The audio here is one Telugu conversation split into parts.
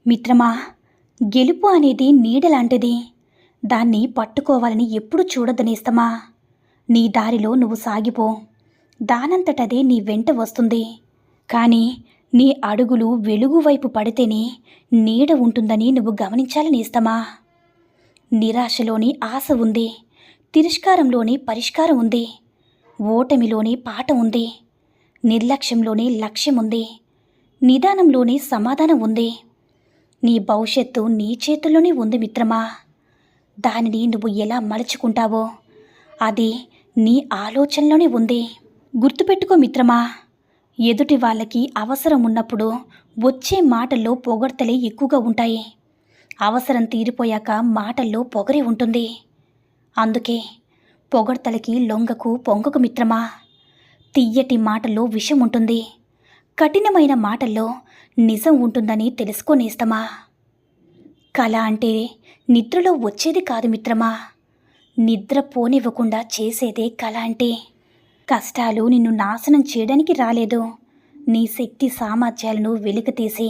మిత్రమా, గెలుపు అనేది నీడలాంటిది. దాన్ని పట్టుకోవాలని ఎప్పుడు చూడదనేస్తమా. నీ దారిలో నువ్వు సాగిపో, దానంతటదే నీ వెంట వస్తుంది. కానీ నీ అడుగులు వెలుగు వైపు పడితేనే నీడ ఉంటుందని నువ్వు గమనించాలనేస్తమా. నిరాశలోని ఆశ ఉంది, తిరస్కారంలోని పరిష్కారం ఉంది, ఓటమిలోని పాట ఉంది, నిర్లక్ష్యంలోని లక్ష్యం ఉంది, నిదానంలోని సమాధానం ఉంది. నీ భవిష్యత్తు నీ చేతుల్లోనే ఉంది మిత్రమా. దానిని నువ్వు ఎలా మలుచుకుంటావో అది నీ ఆలోచనలోనే ఉంది. గుర్తుపెట్టుకో మిత్రమా, ఎదుటి వాళ్ళకి అవసరం ఉన్నప్పుడు వచ్చే మాటల్లో పొగడ్తలే ఎక్కువగా ఉంటాయి. అవసరం తీరిపోయాక మాటల్లో పొగరే ఉంటుంది. అందుకే పొగడ్తలకి లొంగకు పొంగకు మిత్రమా. తియ్యటి మాటల్లో విషం ఉంటుంది, కఠినమైన మాటల్లో నిజం ఉంటుందని తెలుసుకోనేస్తమా. కళ అంటే నిద్రలో వచ్చేది కాదు మిత్రమా, నిద్ర పోనివ్వకుండా చేసేదే కళ అంటే. కష్టాలు నిన్ను నాశనం చేయడానికి రాలేదు, నీ శక్తి సామర్థ్యాలను వెలికితీసి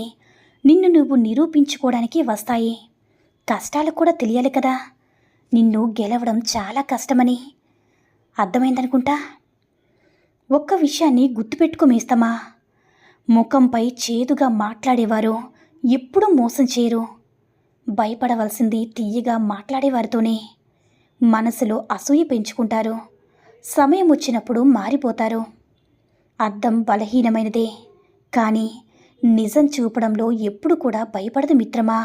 నిన్ను నువ్వు నిరూపించుకోవడానికి వస్తాయి. కష్టాలు కూడా తెలియాలి కదా, నిన్ను గెలవడం చాలా కష్టమని. అర్థమైందనుకుంటా. ఒక్క విషయాన్ని గుర్తుపెట్టుకోమేస్తమా, ముఖంపై చేదుగా మాట్లాడేవారు ఎప్పుడూ మోసం చేయరు. భయపడవలసింది తియ్యగా మాట్లాడేవారితోనే. మనసులో అసూయ పెంచుకుంటారు, సమయం వచ్చినప్పుడు మారిపోతారు. అద్దం బలహీనమైనదే, కానీ నిజం చూపడంలో ఎప్పుడు కూడా భయపడదు మిత్రమా.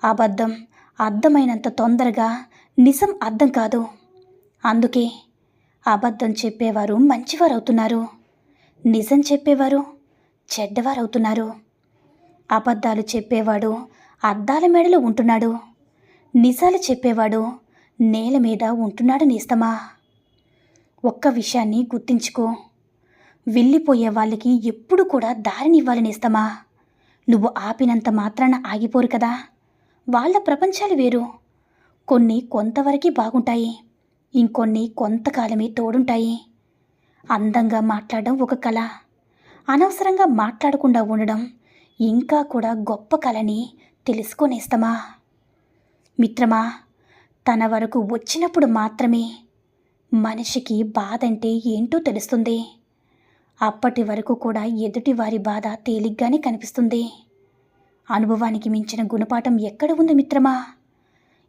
అబద్ధం అర్థమైనంత తొందరగా నిజం అర్థం కాదు. అందుకే అబద్ధం చెప్పేవారు మంచివారవుతున్నారు, నిజం చెప్పేవారు చెడ్డవారవుతున్నారు. అబద్ధాలు చెప్పేవాడు అద్దాల మేడలో ఉంటున్నాడు, నిజాలు చెప్పేవాడు నేల మీద ఉంటున్నాడు నేస్తమా. ఒక్క విషయాన్ని గుర్తించుకో, వెళ్ళిపోయే వాళ్ళకి ఎప్పుడు కూడా దారినివ్వాలి నేస్తమా. నువ్వు ఆపినంత మాత్రాన ఆగిపోరు కదా, వాళ్ళ ప్రపంచాలు వేరు. కొన్ని కొంతవరకే బాగుంటాయి, ఇంకొన్ని కొంతకాలమే తోడుంటాయి. అందంగా మాట్లాడడం ఒక కళ, అనవసరంగా మాట్లాడకుండా ఉండడం ఇంకా కూడా గొప్ప కళని తెలుసుకోనేస్తమా. మిత్రమా, తన వరకు వచ్చినప్పుడు మాత్రమే మనిషికి బాధంటే ఏంటో తెలుస్తుంది. అప్పటి వరకు కూడా ఎదుటివారి బాధ తేలిగ్గానే కనిపిస్తుంది. అనుభవానికి మించిన గుణపాఠం ఎక్కడ ఉంది మిత్రమా.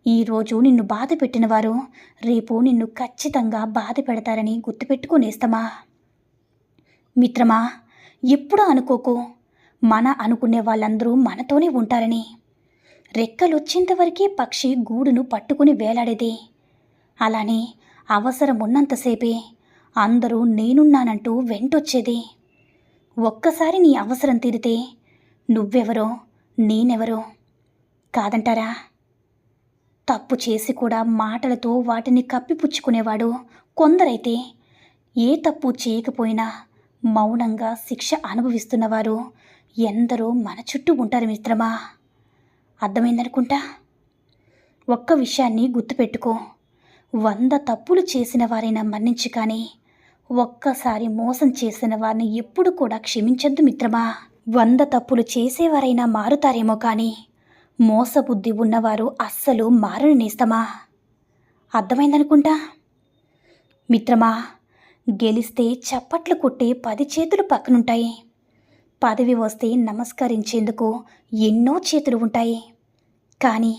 ఈరోజు నిన్ను బాధ పెట్టినవారు రేపు నిన్ను ఖచ్చితంగా బాధ పెడతారని గుర్తుపెట్టుకునేస్తమా. మిత్రమా, ఎప్పుడూ అనుకోకు మన అనుకునే వాళ్ళందరూ మనతోనే ఉంటారని. రెక్కలొచ్చేంతవరకే పక్షి గూడును పట్టుకుని వేలాడేది. అలానే అవసరం ఉన్నంతసేపే అందరూ నేనున్నానంటూ వెంటొచ్చేది. ఒక్కసారి నీ అవసరం తీరితే నువ్వెవరో నేనెవరో కాదంటారా. తప్పు చేసి కూడా మాటలతో వాటిని కప్పిపుచ్చుకునేవాడు కొందరైతే, ఏ తప్పు చేయకపోయినా మౌనంగా శిక్ష అనుభవిస్తున్నవారు ఎందరో మన చుట్టూ ఉంటారు మిత్రమా. అర్థమైందనుకుంటా. ఒక్క విషయాన్ని గుర్తుపెట్టుకో, 100 తప్పులు చేసిన వారైనా మన్నించు, కానీ ఒక్కసారి మోసం చేసిన వారిని ఎప్పుడు కూడా క్షమించద్దు మిత్రమా. 100 తప్పులు చేసేవారైనా మారుతారేమో, కానీ మోసబుద్ధి ఉన్నవారు అస్సలు మారని నేస్తమా. అర్థమైందనుకుంటా. మిత్రమా, గెలిస్తే చప్పట్లు కొట్టే 10 చేతులు పక్కనుంటాయి, పదవి వస్తే నమస్కరించేందుకు ఎన్నో చేతులు ఉంటాయి. కానీ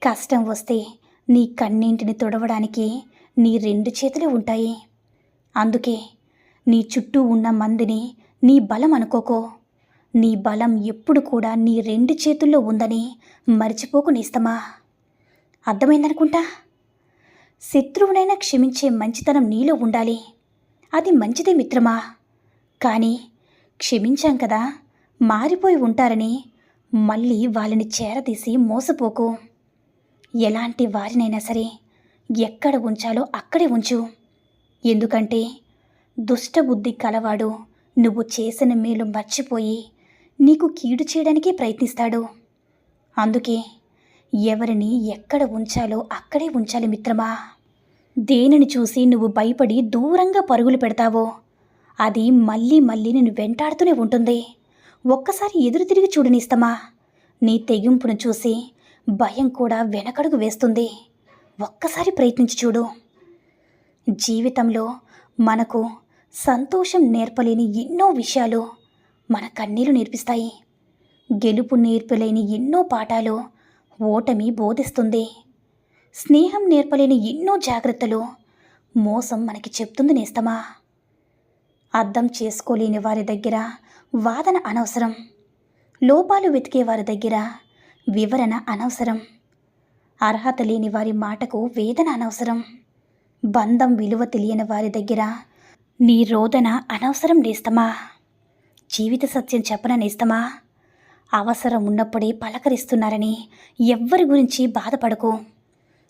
కష్టం వస్తే నీ కన్నీంటిని తుడవడానికి నీ 2 చేతులే ఉంటాయి. అందుకే నీ చుట్టూ ఉన్న మందిని నీ బలం అనుకోకో. నీ బలం ఎప్పుడు కూడా నీ 2 చేతుల్లో ఉందని మర్చిపోకు నేస్తమా. అర్థమైందనుకుంటా. శత్రువునైనా క్షమించే మంచితనం నీలో ఉండాలి, అది మంచిదే మిత్రమా. కానీ క్షమించాం కదా, మారిపోయి ఉంటారని మళ్ళీ వాళ్ళని చేరదీసి మోసపోకు. ఎలాంటి వారినైనా సరే ఎక్కడ ఉంచాలో అక్కడే ఉంచు. ఎందుకంటే దుష్టబుద్ధి కలవాడు నువ్వు చేసిన మేలు మర్చిపోయి నీకు కీడు చేయడానికే ప్రయత్నిస్తాడు. అందుకే ఎవరిని ఎక్కడ ఉంచాలో అక్కడే ఉంచాలి మిత్రమా. దేనిని చూసి నువ్వు భయపడి దూరంగా పరుగులు పెడతావో అది మళ్ళీ మళ్ళీ నిన్ను వెంటాడుతూనే ఉంటుంది. ఒక్కసారి ఎదురు తిరిగి చూడనిస్తమా, నీ తెగింపును చూసి భయం కూడా వెనకడుగు వేస్తుంది. ఒక్కసారి ప్రయత్నించి చూడు. జీవితంలో మనకు సంతోషం నేర్పలేని ఎన్నో విషయాలు మన కన్నీరు నేర్పిస్తాయి. గెలుపు నేర్పలేని ఎన్నో పాఠాలు ఓటమి బోధిస్తుంది. స్నేహం నేర్పలేని ఎన్నో జాగ్రత్తలు మోసం మనకి చెప్తుంది నేస్తమా. అర్థం చేసుకోలేని వారి దగ్గర వాదన అనవసరం. లోపాలు వెతికే వారి దగ్గర వివరణ అనవసరం. అర్హత లేని వారి మాటకు వేదన అనవసరం. బంధం విలువ తెలియని వారి దగ్గర నీ రోదన అనవసరం నేస్తమా. జీవిత సత్యం చెప్పన నేస్తమా. అవసరం ఉన్నప్పుడే పలకరిస్తున్నారని ఎవ్వరి గురించి బాధపడకు.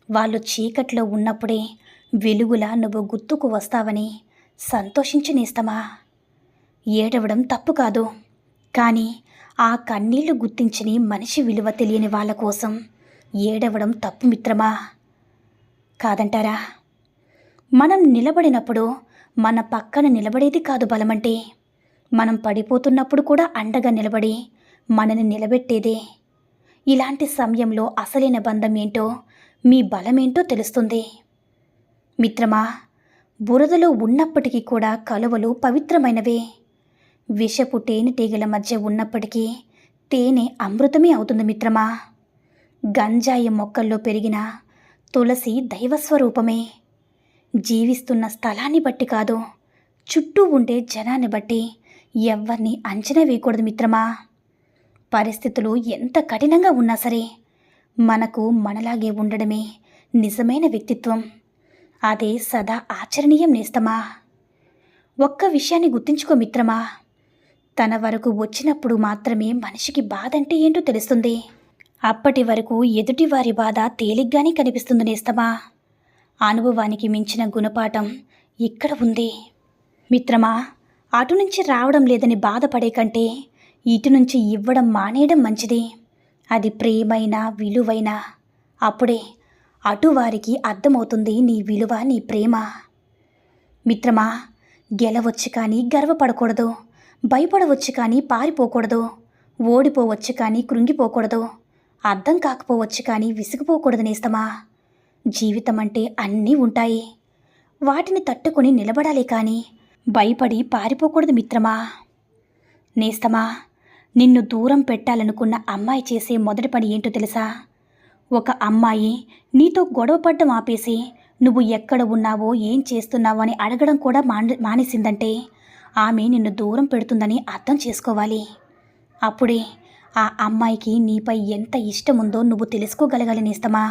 వాళ్ళు చీకట్లో ఉన్నప్పుడే వెలుగులా నువ్వు గుర్తుకు వస్తావని సంతోషించి నేస్తమా. ఏడవడం తప్పు కాదు, కానీ ఆ కన్నీళ్లు గుర్తించని మనిషి విలువ తెలియని వాళ్ళ కోసం ఏడవడం తప్పు మిత్రమా. కాదంటారా? మనం నిలబడినప్పుడు మన పక్కన నిలబడేది కాదు బలమంటే, మనం పడిపోతున్నప్పుడు కూడా అండగా నిలబడి మనని నిలబెట్టేదే. ఇలాంటి సమయంలో అసలైన బంధం ఏంటో, మీ బలమేంటో తెలుస్తుంది. మిత్రమా, బురదలో ఉన్నప్పటికీ కూడా కలువలు పవిత్రమైనవే. విషపు తేనెటీగల మధ్య ఉన్నప్పటికీ తేనె అమృతమే అవుతుంది మిత్రమా. గంజాయి మొక్కల్లో పెరిగిన తులసి దైవస్వరూపమే. జీవిస్తున్న స్థలాన్ని బట్టి కాదు, చుట్టూ ఉండే జనాన్ని బట్టి ఎవ్వరిని అంచనా వేయకూడదు మిత్రమా. పరిస్థితులు ఎంత కఠినంగా ఉన్నా సరే మనకు మనలాగే ఉండడమే నిజమైన వ్యక్తిత్వం. అదే సదా ఆచరణీయం నేస్తమా. ఒక్క విషయాన్ని గుర్తుంచుకో మిత్రమా, తన వరకు వచ్చినప్పుడు మాత్రమే మనిషికి బాధ అంటే ఏంటో తెలుస్తుంది. అప్పటి వరకు ఎదుటివారి బాధ తేలిగ్గానే కనిపిస్తుంది నేస్తమా. అనుభవానికి మించిన గుణపాఠం ఇక్కడ ఉంది. మిత్రమా, అటు నుంచి రావడం లేదని బాధపడే కంటే ఇటు నుంచి ఇవ్వడం మానేయడం మంచిది. అది ప్రేమైనా విలువైనా. అప్పుడే అటువారికి అర్థమవుతుంది నీ విలువ, నీ ప్రేమ. మిత్రమా, గెలవచ్చు కానీ గర్వపడకూడదు. భయపడవచ్చు కానీ పారిపోకూడదు. ఓడిపోవచ్చు కానీ కృంగిపోకూడదు. అర్థం కాకపోవచ్చు కానీ విసిగిపోకూడదు నేస్తమా. జీవితం అంటే అన్నీ ఉంటాయి, వాటిని తట్టుకొని నిలబడాలి కానీ భయపడి పారిపోకూడదు మిత్రమా. నేస్తమా, నిన్ను దూరం పెట్టాలనుకున్న అమ్మాయి చేసే మొదటి పని ఏంటో తెలుసా? ఒక అమ్మాయి నీతో గొడవపడ్డం ఆపేసి నువ్వు ఎక్కడ ఉన్నావో ఏం చేస్తున్నావో అని అడగడం కూడా మానేసిందంటే ఆమె నిన్ను దూరం పెడుతుందని అర్థం చేసుకోవాలి. అప్పుడే ఆ అమ్మాయికి నీపై ఎంత ఇష్టం ఉందో నువ్వు తెలుసుకోగలగాలి నేస్తమా.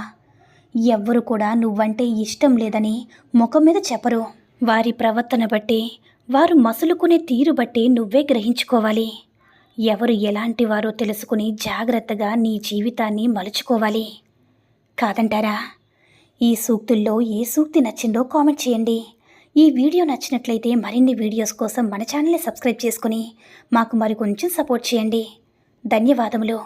ఎవ్వరు కూడా నువ్వంటే ఇష్టం లేదని ముఖం మీద చెప్పరు. వారి ప్రవర్తన బట్టి, వారు మసులుకునే తీరు బట్టి నువ్వే గ్రహించుకోవాలి. ఎవరు ఎలాంటి వారో తెలుసుకుని జాగ్రత్తగా నీ జీవితాన్ని మలుచుకోవాలి. కాదంటారా? ఈ సూక్తుల్లో ఏ సూక్తి నచ్చిందో కామెంట్ చేయండి. ఈ వీడియో నచ్చినట్లయితే మరిన్ని వీడియోస్ కోసం మన ఛానల్ని సబ్స్క్రైబ్ చేసుకుని మాకు మరి కొంచెం సపోర్ట్ చేయండి. ధన్యవాదములు.